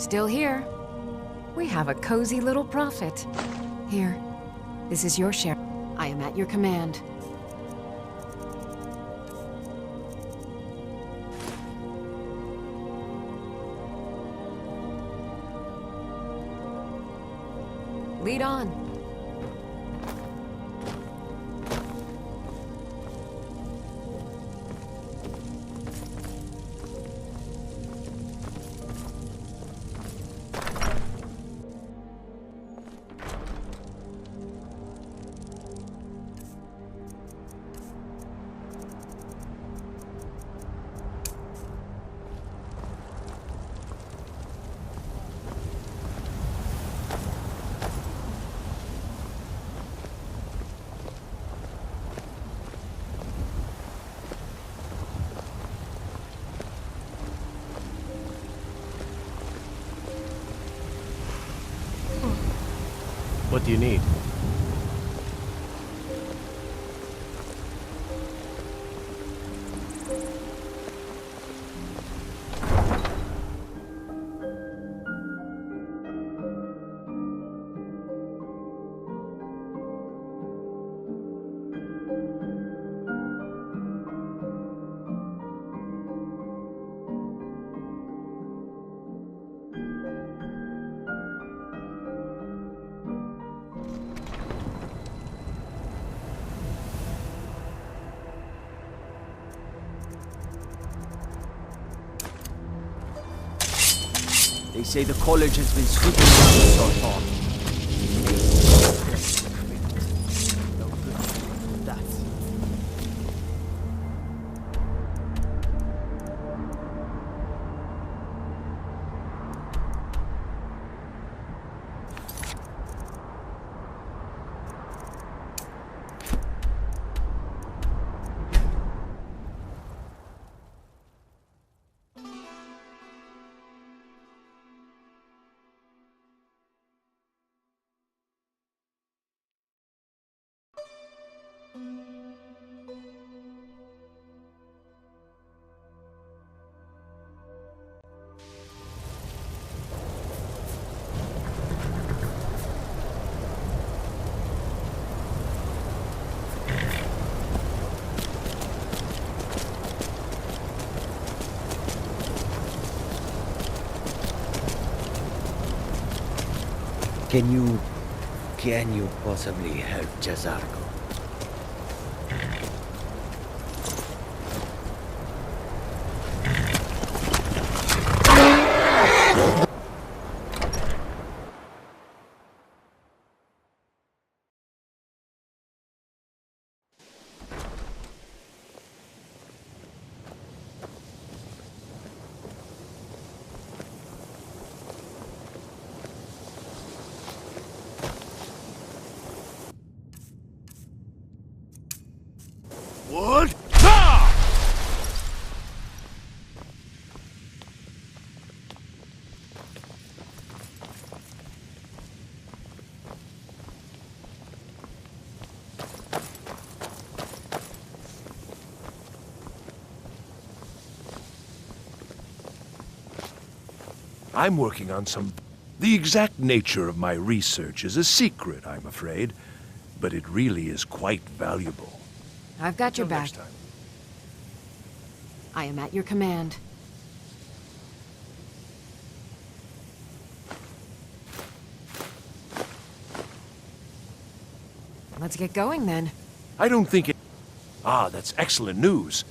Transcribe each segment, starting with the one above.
Still here. We have a cozy little prophet. Here, this is your share. I am at your command. Lead on. What do you need? They say the college has been sweeping around so far. No good. That's... Can you possibly help Jazargo? What? Ah! I'm working on some... The exact nature of my research is a secret, I'm afraid, but it really is quite valuable. I've got your Until back. next time. I am at your command. Let's get going then. I don't think it... Ah, that's excellent news.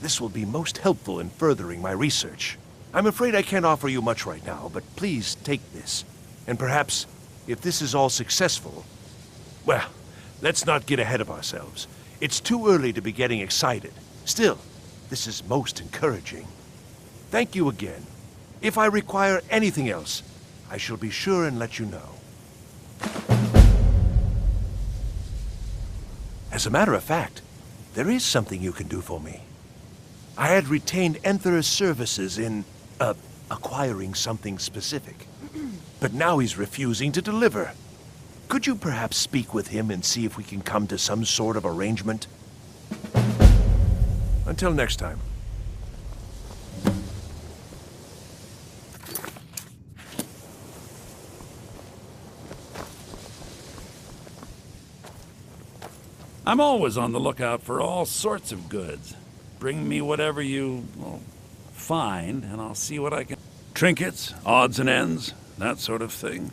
This will be most helpful in furthering my research. I'm afraid I can't offer you much right now, but please take this. And perhaps, if this is all successful... Well, let's not get ahead of ourselves. It's too early to be getting excited. Still, this is most encouraging. Thank you again. If I require anything else, I shall be sure and let you know. As a matter of fact, there is something you can do for me. I had retained Enther's services in, acquiring something specific. But now he's refusing to deliver. Could you perhaps speak with him and see if we can come to some sort of arrangement? Until next time. I'm always on the lookout for all sorts of goods. Bring me whatever you, find, and I'll see what I can... Trinkets, odds and ends, that sort of thing.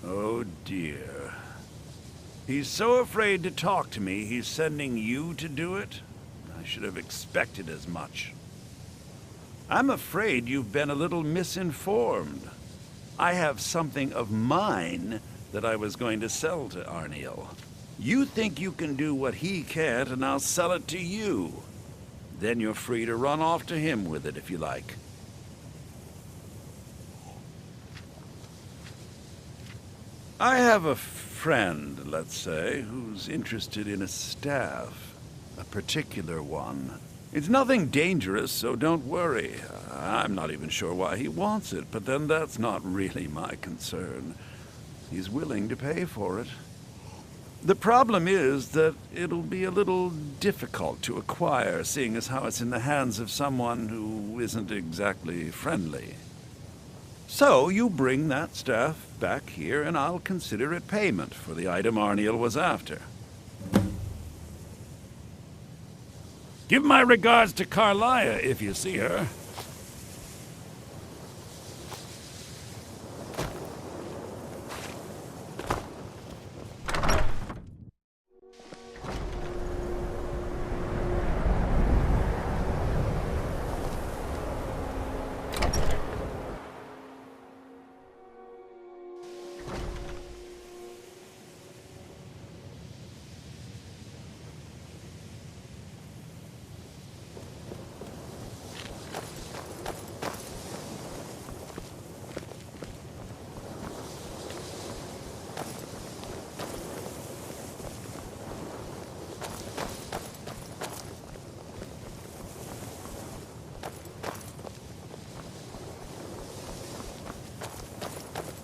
Oh dear. He's so afraid to talk to me, he's sending you to do it? I should have expected as much. I'm afraid you've been a little misinformed. I have something of mine that I was going to sell to Arniel. You think you can do what he can't, and I'll sell it to you. Then you're free to run off to him with it if you like. I have a friend, let's say, who's interested in a staff. A particular one. It's nothing dangerous, so don't worry. I'm not even sure why he wants it, but then that's not really my concern. He's willing to pay for it. The problem is that it'll be a little difficult to acquire, seeing as how it's in the hands of someone who isn't exactly friendly. So you bring that staff back here, and I'll consider it payment for the item Arniel was after. Give my regards to Carlia if you see her.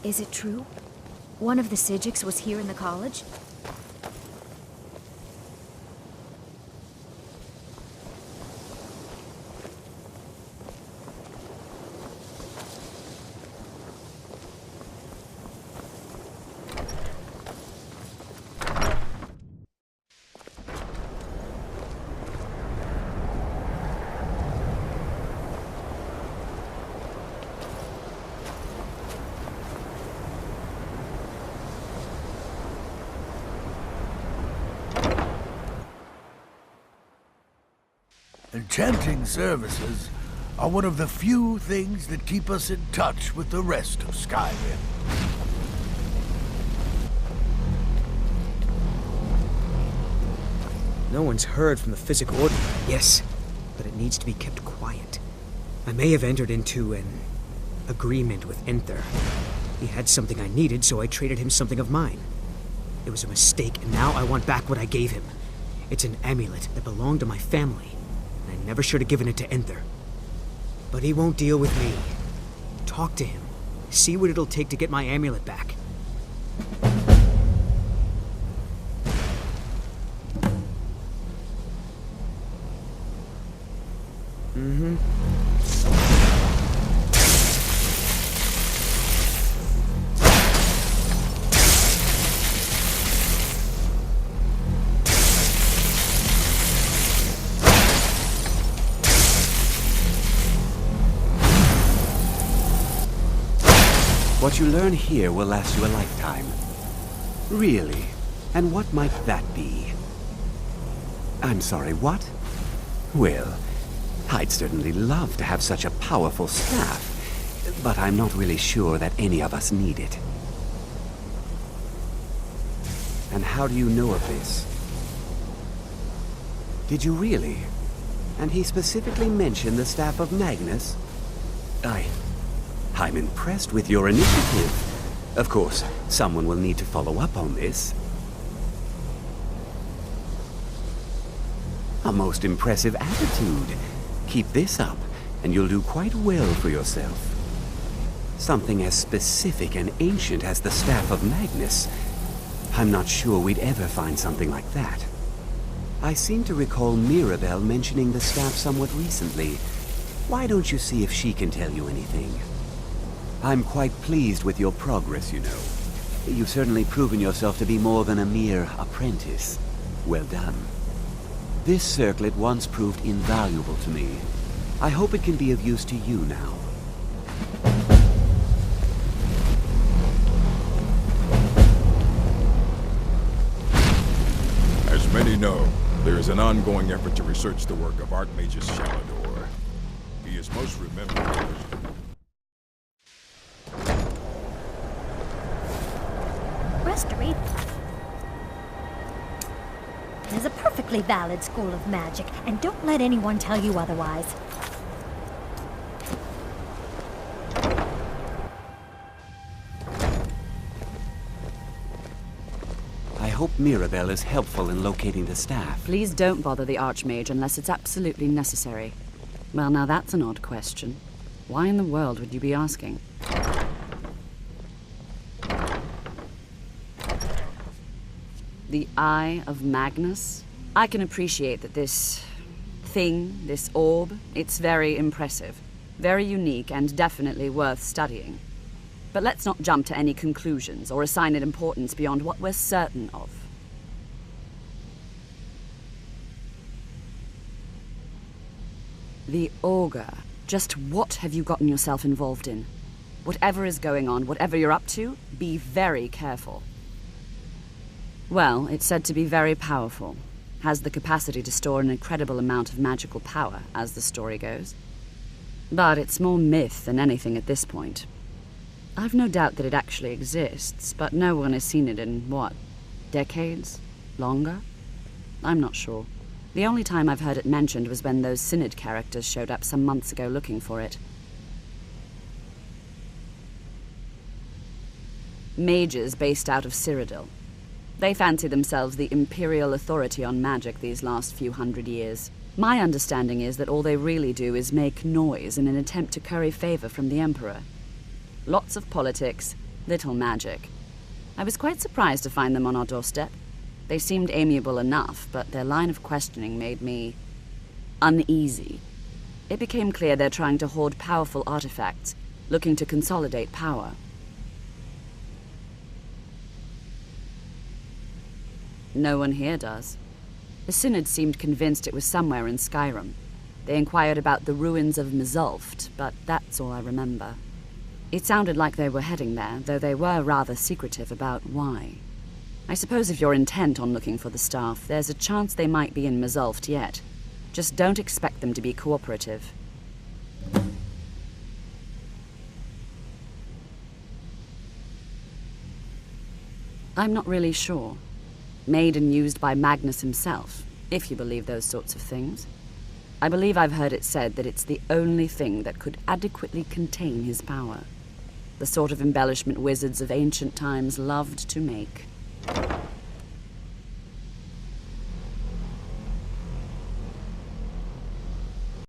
Is it true? One of the Psijics was here in the college? Enchanting services are one of the few things that keep us in touch with the rest of Skyrim. No one's heard from the Physic Order. Yes, but it needs to be kept quiet. I may have entered into an agreement with Enther. He had something I needed, so I traded him something of mine. It was a mistake, and now I want back what I gave him. It's an amulet that belonged to my family, and I never should have given it to Enther. But he won't deal with me. Talk to him. See what it'll take to get my amulet back. What you learn here will last you a lifetime. Really? And what might that be? I'm sorry, what? Well, I'd certainly love to have such a powerful staff, but I'm not really sure that any of us need it. And how do you know of this? Did you really? And he specifically mentioned the staff of Magnus? I'm impressed with your initiative. Of course, someone will need to follow up on this. A most impressive attitude. Keep this up, and you'll do quite well for yourself. Something as specific and ancient as the Staff of Magnus. I'm not sure we'd ever find something like that. I seem to recall Mirabelle mentioning the staff somewhat recently. Why don't you see if she can tell you anything? I'm quite pleased with your progress, you know. You've certainly proven yourself to be more than a mere apprentice. Well done. This circlet once proved invaluable to me. I hope it can be of use to you now. As many know, there is an ongoing effort to research the work of Archmagus Shalador. He is most remembered. Restoration is a perfectly valid school of magic, and don't let anyone tell you otherwise. I hope Mirabelle is helpful in locating the staff. Please don't bother the Archmage unless it's absolutely necessary. Well, now that's an odd question. Why in the world would you be asking? The Eye of Magnus? I can appreciate that this thing, this orb, it's very impressive, very unique, and definitely worth studying. But let's not jump to any conclusions or assign it importance beyond what we're certain of. The Augur. Just what have you gotten yourself involved in? Whatever is going on, whatever you're up to, be very careful. Well, it's said to be very powerful. Has the capacity to store an incredible amount of magical power, as the story goes. But it's more myth than anything at this point. I've no doubt that it actually exists, but no one has seen it in, what, decades? Longer? I'm not sure. The only time I've heard it mentioned was when those Synod characters showed up some months ago looking for it. Mages based out of Cyrodiil. They fancy themselves the imperial authority on magic these last few hundred years. My understanding is that all they really do is make noise in an attempt to curry favor from the Emperor. Lots of politics, little magic. I was quite surprised to find them on our doorstep. They seemed amiable enough, but their line of questioning made me uneasy. It became clear they're trying to hoard powerful artifacts, looking to consolidate power. No one here does. The Synod seemed convinced it was somewhere in Skyrim. They inquired about the ruins of Mzulft, but that's all I remember. It sounded like they were heading there, though they were rather secretive about why. I suppose if you're intent on looking for the staff, there's a chance they might be in Mzulft yet. Just don't expect them to be cooperative. I'm not really sure. Made and used by Magnus himself, if you believe those sorts of things. I believe I've heard it said that it's the only thing that could adequately contain his power. The sort of embellishment wizards of ancient times loved to make.